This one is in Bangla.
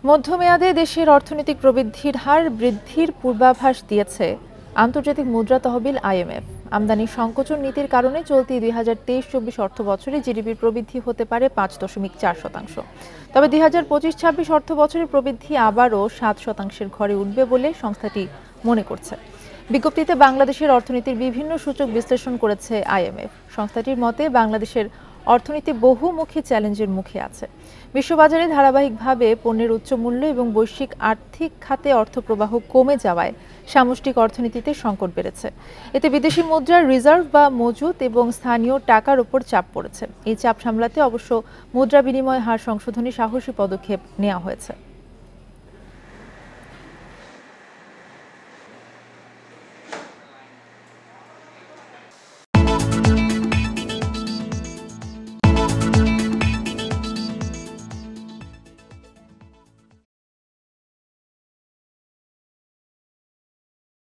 মধ্যমেয়াদে দেশের অর্থনৈতিক প্রবৃদ্ধির হার বৃদ্ধির পূর্বাভাস দিয়েছে আন্তর্জাতিক মুদ্রা তহবিল আইএমএফ। আমদানি সংকোচন নীতির কারণে চলতি ২০২৩-২৪ অর্থবছরে জিডিপির প্রবৃদ্ধি হতে পারে ৫.৪%। তবে ২০২৫-২৬ অর্থবছরের প্রবৃদ্ধি আবারও ৭% ঘরে উঠবে বলে সংস্থাটি মনে করছে। বিজ্ঞপ্তিতে বাংলাদেশের অর্থনীতির বিভিন্ন সূচক বিশ্লেষণ করেছে আইএমএফ। সংস্থাটির মতে বাংলাদেশের অর্থনীতি বহুমুখী চ্যালেঞ্জের মুখে আছে। বিশ্ববাজারে ধারাবাহিকভাবে পণ্যের উচ্চ মূল্য এবং বৈশ্বিক আর্থিক খাতে অর্থপ্রবাহ কমে যাওয়ায় সামষ্টিক অর্থনীতিতে সংকট বেড়েছে। এতে বিদেশি মুদ্রার রিজার্ভ বা মজুত এবং স্থানীয় টাকার উপর চাপ পড়েছে। এই চাপ সামলাতে অবশ্য মুদ্রা বিনিময় হার সংশোধনী সাহসী পদক্ষেপ নেওয়া হয়েছে।